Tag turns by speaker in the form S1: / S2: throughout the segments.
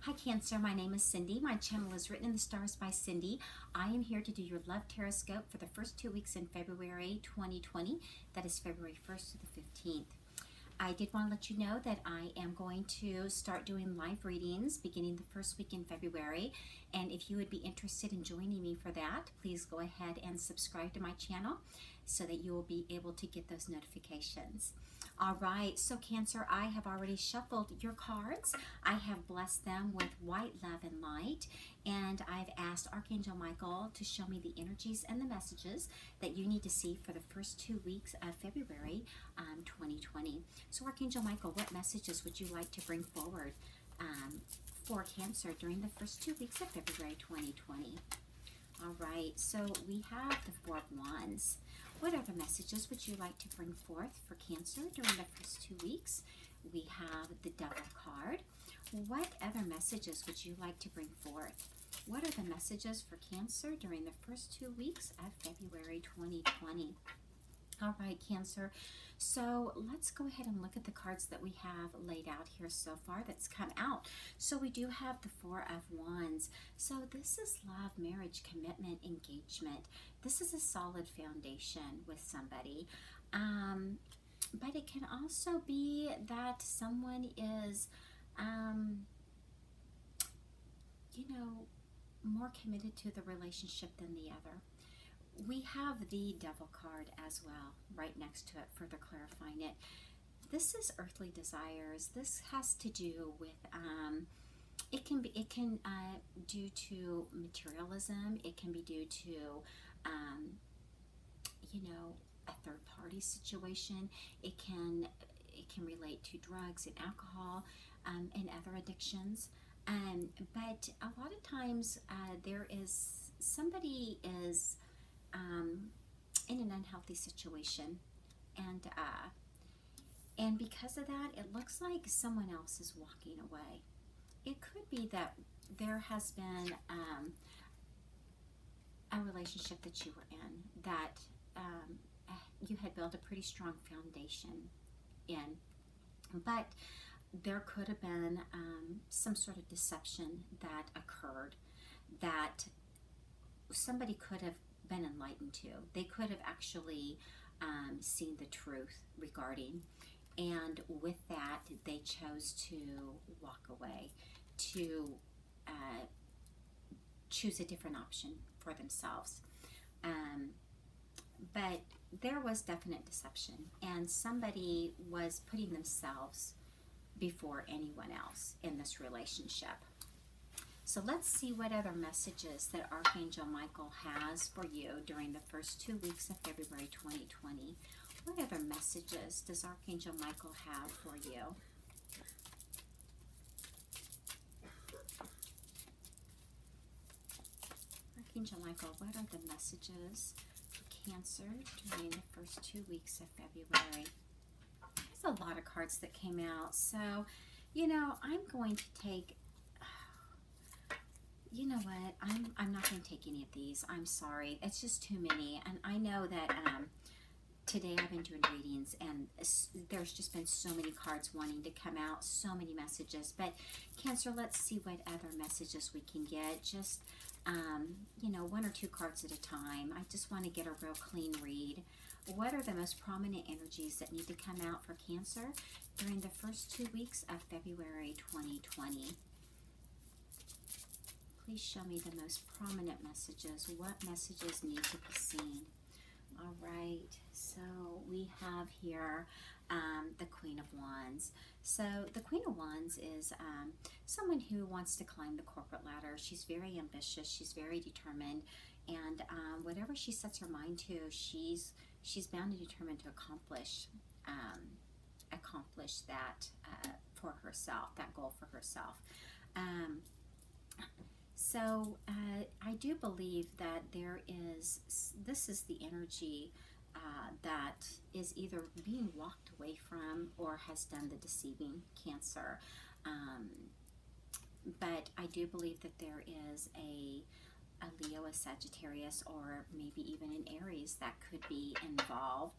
S1: Hi Cancer, my name is Cindy. My channel is Written in the Stars by Cindy. I am here to do your love horoscope for the first 2 weeks in February 2020. That is February 1st to the 15th. I did want to let you know that I am going to start doing live readings beginning the first week in February. And if you would be interested in joining me for that, please go ahead and subscribe to my channel so that you will be able to get those notifications. All right, so Cancer, I have already shuffled your cards. I have blessed them with white love and light, and I've asked Archangel Michael to show me the energies and the messages that you need to see for the first 2 weeks of February 2020. So Archangel Michael, what messages would you like to bring forward for Cancer during the first 2 weeks of February 2020? All right, so we have the Four of Wands. What other messages would you like to bring forth for Cancer during the first 2 weeks? We have the Devil card. What other messages would you like to bring forth? What are the messages for Cancer during the first 2 weeks of February 2020? All right, Cancer. So let's go ahead and look at the cards that we have laid out here so far that's come out. So we do have the Four of Wands. So this is love, marriage, commitment, engagement. This is a solid foundation with somebody. But it can also be that someone is, more committed to the relationship than the other. We have the Devil card as well, right next to it, further clarifying it. This is earthly desires. This has to do with, it can due to materialism. It can be due to, a third party situation. It can relate to drugs and alcohol and other addictions. But a lot of times somebody is in an unhealthy situation, and because of that, it looks like someone else is walking away. It could be that there has been a relationship that you were in that you had built a pretty strong foundation in, but there could have been some sort of deception that occurred that somebody could have been enlightened to. They could have actually seen the truth regarding, and with that, they chose to walk away, to choose a different option for themselves. But there was definite deception, and somebody was putting themselves before anyone else in this relationship. So let's see what other messages that Archangel Michael has for you during the first 2 weeks of February 2020. What other messages does Archangel Michael have for you? Archangel Michael, what are the messages for Cancer during the first 2 weeks of February? There's a lot of cards that came out, so I'm going to take, you know what, I'm not going to take any of these. I'm sorry, it's just too many. And I know that today I've been doing readings, and there's just been so many cards wanting to come out, so many messages. But Cancer, let's see what other messages we can get. Just 1 or 2 cards at a time. I just want to get a real clean read. What are the most prominent energies that need to come out for Cancer during the first 2 weeks of February 2020? Please show me the most prominent messages. What messages need to be seen? All right, so we have here the Queen of Wands. So the Queen of Wands is someone who wants to climb the corporate ladder. She's very ambitious. She's very determined, and whatever she sets her mind to, she's bound and determined to accomplish that for herself, that goal for herself. So I do believe that this is the energy that is either being walked away from or has done the deceiving, Cancer. But I do believe that there is a Leo, a Sagittarius, or maybe even an Aries that could be involved,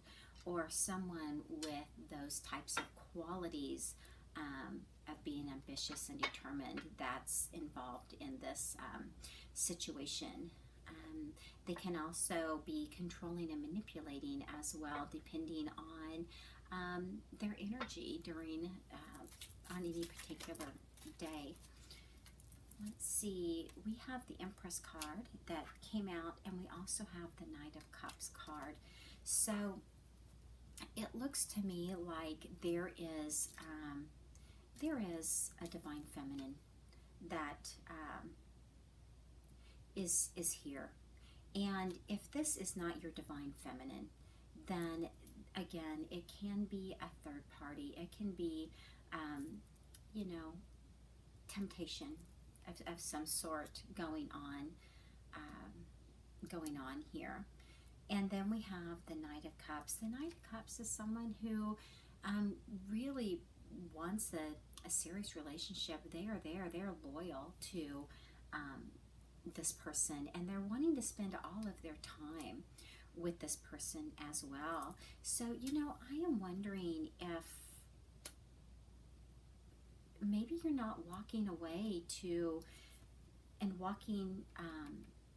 S1: or someone with those types of qualities of being ambitious and determined that's involved in this situation. They can also be controlling and manipulating as well, depending on their energy during on any particular day. Let's see, we have the Empress card that came out, and we also have the Knight of Cups card. So it looks to me like there is a divine feminine that is here. And if this is not your divine feminine, then again, it can be a third party. It can be, temptation of some sort going on here. And then we have the Knight of Cups. The Knight of Cups is someone who really wants a serious relationship. They are there. They're loyal to this person, and they're wanting to spend all of their time with this person as well. So, I am wondering if maybe you're not walking away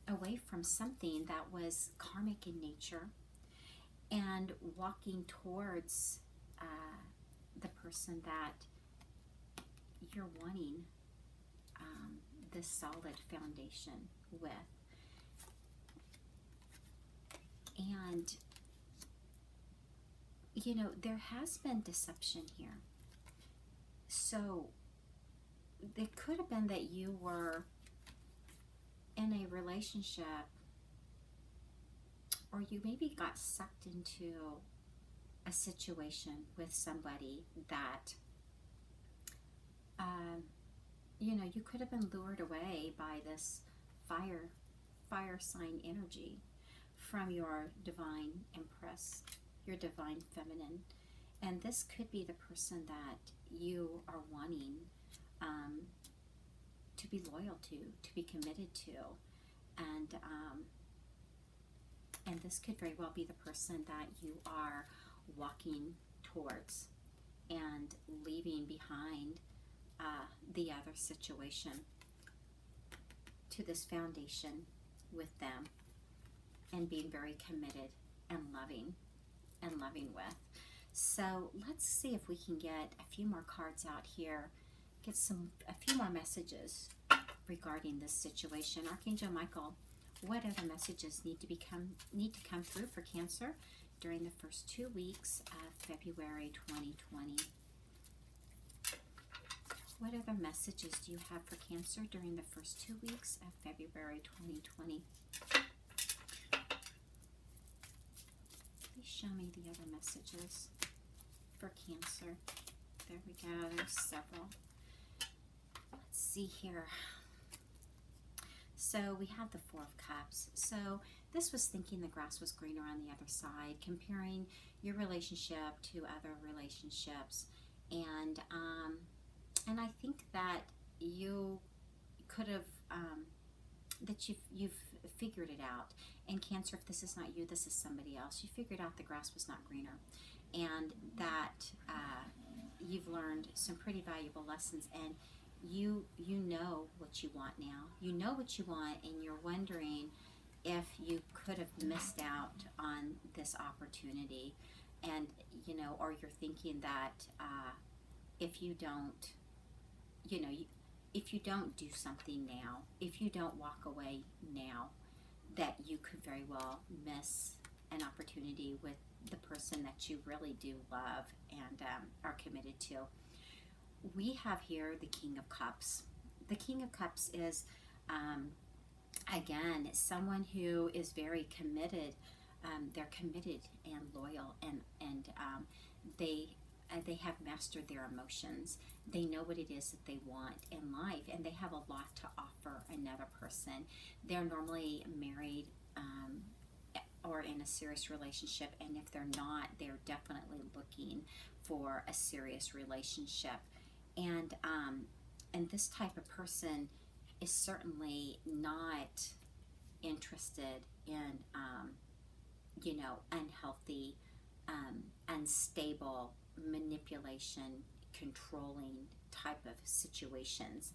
S1: away from something that was karmic in nature, and walking towards the person that you're wanting this solid foundation with. And there has been deception here. So it could have been that you were in a relationship, or you maybe got sucked into a situation with somebody that you could have been lured away by this fire sign energy from your divine Empress, your divine feminine. And this could be the person that you are wanting to be loyal to be committed to. And this could very well be the person that you are walking towards and leaving behind the other situation to this foundation with them, and being very committed and loving with. So let's see if we can get a few more cards out here, get a few more messages regarding this situation. Archangel Michael, what other messages need to come through for Cancer during the first 2 weeks of February 2020? What other messages do you have for Cancer during the first 2 weeks of February 2020? Please show me the other messages for Cancer. There we go. There's several. Let's see here. So we have the Four of Cups. So this was thinking the grass was greener on the other side, comparing your relationship to other relationships. And I think that you could have, that you've figured it out. And Cancer, if this is not you, this is somebody else. You figured out the grass was not greener, and that you've learned some pretty valuable lessons, and you know what you want now. You know what you want, and you're wondering if you could have missed out on this opportunity. And or you're thinking that if you don't do something now, if you don't walk away now, that you could very well miss an opportunity with the person that you really do love and are committed to. We have here the King of Cups. The King of Cups is, again, someone who is very committed. They're committed and loyal, and they have mastered their emotions. They know what it is that they want in life, and they have a lot to offer another person. They're normally married or in a serious relationship, and if they're not, they're definitely looking for a serious relationship. And this type of person is certainly not interested in unhealthy, unstable manipulation, controlling type of situations.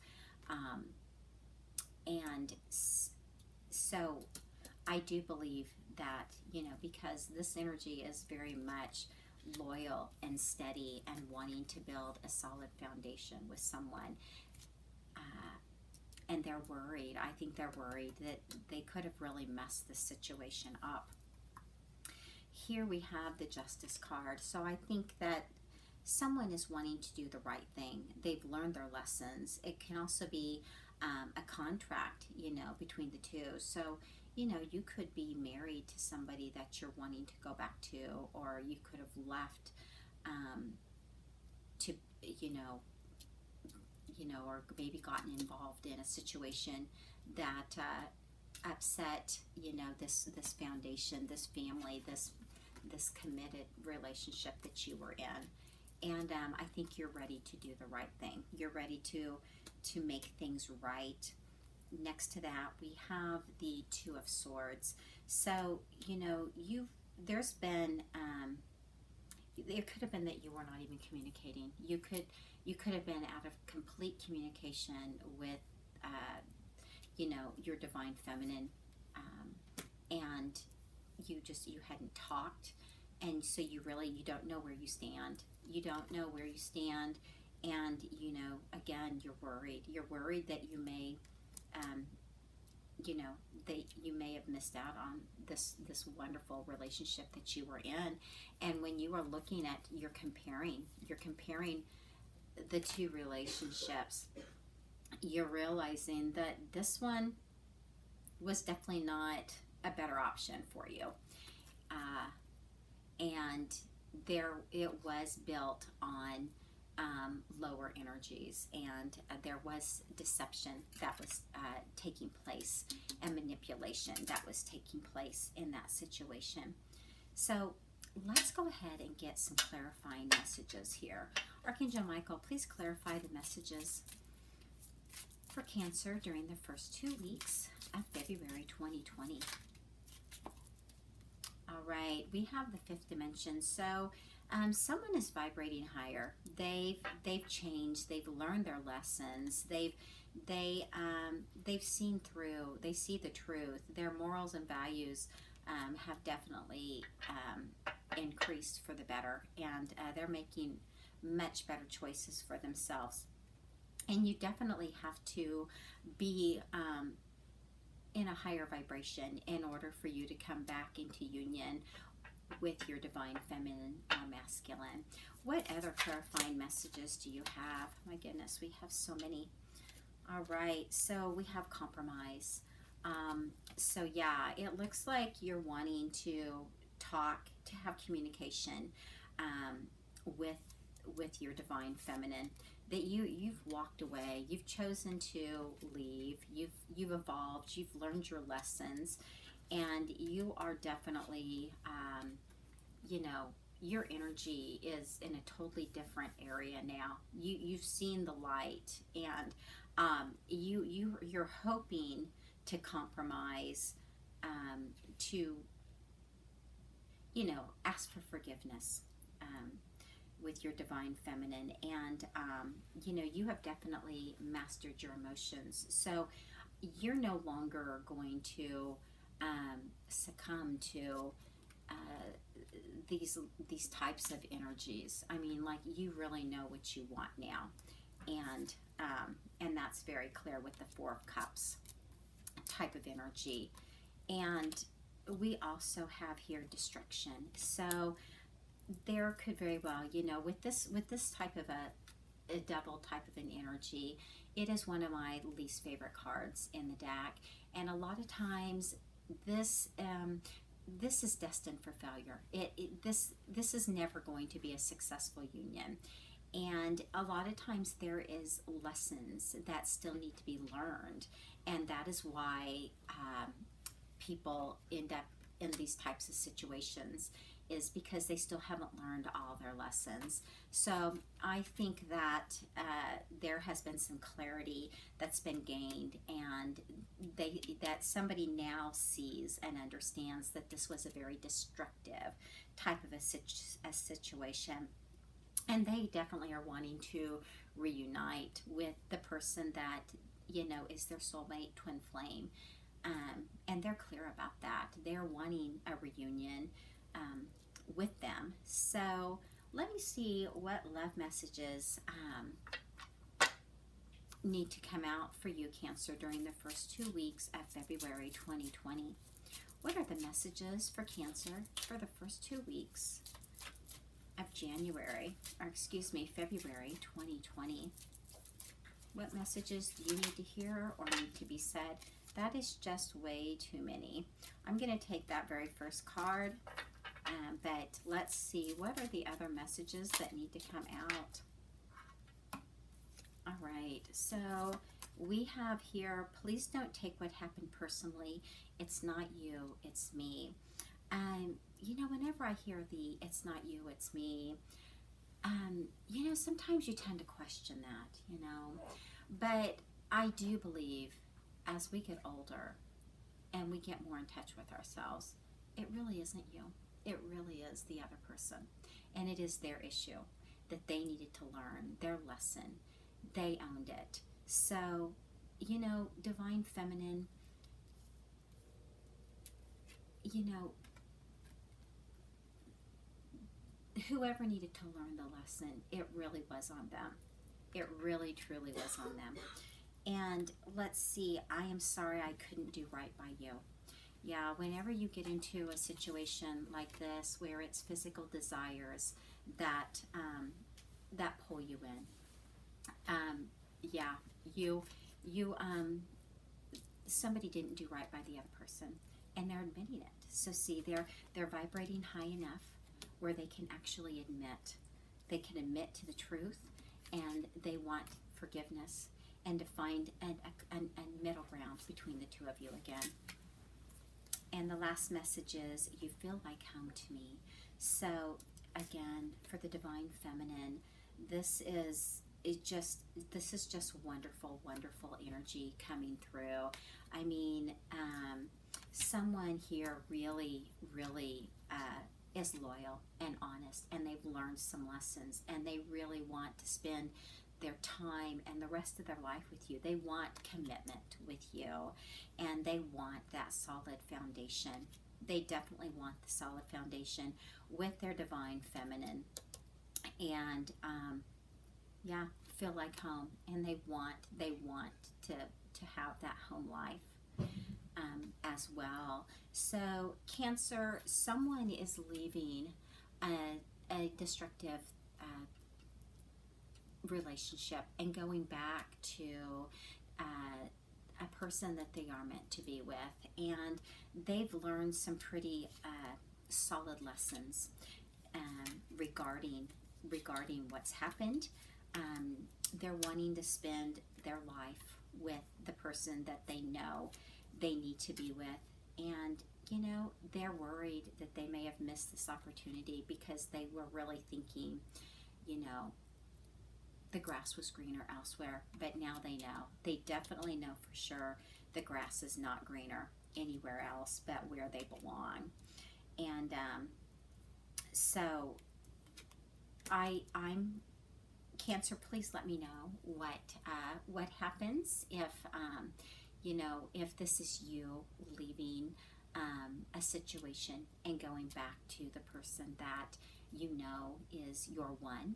S1: And so I do believe that, because this energy is very much loyal and steady and wanting to build a solid foundation with someone. And they're worried. I think they're worried that they could have really messed this situation up. Here we have the Justice card. So I think that someone is wanting to do the right thing. They've learned their lessons. It can also be a contract, between the two. So, you could be married to somebody that you're wanting to go back to, or you could have left to, or maybe gotten involved in a situation that upset, this foundation, this family, this committed relationship that you were in. And I think you're ready to do the right thing. You're ready to make things right. Next to that, we have the Two of Swords. So, there's been, it could have been that you were not even communicating. You could have been out of complete communication with, your divine feminine, and you hadn't talked, and so you don't know where you stand. You don't know where you stand, and again, you're worried. You're worried that you may, that you may have missed out on this wonderful relationship that you were in. And when you are looking at, you're comparing the two relationships, you're realizing that this one was definitely not a better option for you. And it was built on lower energies, and there was deception that was taking place, and manipulation that was taking place in that situation. So let's go ahead and get some clarifying messages here. Archangel Michael, please clarify the messages for Cancer during the first 2 weeks of February 2020. All right, we have the fifth dimension. So someone is vibrating higher. They've changed. They've learned their lessons. They've seen through. They see the truth. Their morals and values have definitely increased for the better, and they're making much better choices for themselves. And you definitely have to be in a higher vibration in order for you to come back into union with your divine feminine or masculine. What other clarifying messages do you have? My goodness, we have so many. All right, so we have compromise. So yeah, it looks like you're wanting to talk, to have communication with your divine feminine. That you've walked away, you've chosen to leave, you've evolved, you've learned your lessons, and you are definitely, your energy is in a totally different area now. You've seen the light, and you're hoping to compromise, to ask for forgiveness. With your divine feminine, and you have definitely mastered your emotions, so you're no longer going to succumb to these types of energies. I mean, like, you really know what you want now, and that's very clear with the Four of Cups type of energy. And we also have here destruction. So there could very well, with this type of a double type of an energy, it is one of my least favorite cards in the deck. And a lot of times this is destined for failure. This is never going to be a successful union. And a lot of times there is lessons that still need to be learned. And that is why people end up in these types of situations, is because they still haven't learned all their lessons. So I think that there has been some clarity that's been gained, and that somebody now sees and understands that this was a very destructive type of a situation. And they definitely are wanting to reunite with the person that, is their soulmate twin flame. And they're clear about that. They're wanting a reunion with them. So let me see what love messages need to come out for you, Cancer, during the first 2 weeks of February 2020. What are the messages for Cancer for the first 2 weeks of February 2020? What messages do you need to hear or need to be said? That is just way too many. I'm going to take that very first card, but let's see, what are the other messages that need to come out? All right, so we have here, please don't take what happened personally. It's not you, it's me. Whenever I hear the it's not you, it's me, sometimes you tend to question that, But I do believe as we get older and we get more in touch with ourselves, it really isn't you. It really is the other person. And it is their issue that they needed to learn, their lesson. They owned it. So, Divine Feminine, whoever needed to learn the lesson, it really was on them. It really, truly was on them. And let's see, I am sorry I couldn't do right by you. Yeah, whenever you get into a situation like this where it's physical desires that pull you in, somebody didn't do right by the other person, and they're admitting it. So see, they're vibrating high enough where they can actually admit to the truth, and they want forgiveness and to find a middle ground between the two of you again. And the last message is, you feel like home to me. So again, for the Divine Feminine, this is just wonderful, wonderful energy coming through. I mean, someone here really, really is loyal and honest, and they've learned some lessons, and they really want to spend their time and the rest of their life with you. They want commitment with you, and they want that solid foundation. They definitely want the solid foundation with their Divine Feminine, and feel like home, and they want to have that home life as well. So Cancer, someone is leaving a destructive relationship and going back to a person that they are meant to be with, and they've learned some pretty solid lessons regarding what's happened. They're wanting to spend their life with the person that they know they need to be with, and they're worried that they may have missed this opportunity because they were really thinking the grass was greener elsewhere, but now they definitely know for sure the grass is not greener anywhere else but where they belong. And so I'm Cancer, please let me know what happens if this is you leaving a situation and going back to the person that is your one,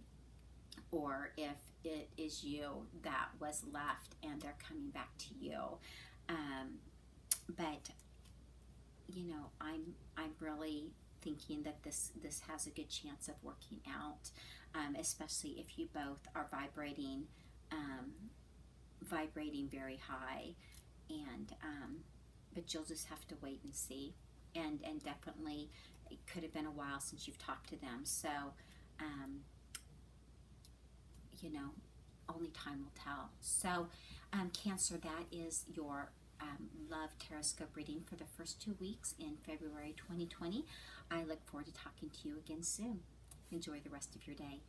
S1: or if it is you that was left and they're coming back to you. But I'm really thinking that this has a good chance of working out, especially if you both are vibrating very high, and but you'll just have to wait and see, and definitely it could have been a while since you've talked to them, so only time will tell. So Cancer, that is your love Teroscope reading for the first 2 weeks in February 2020. I look forward to talking to you again soon. Enjoy the rest of your day.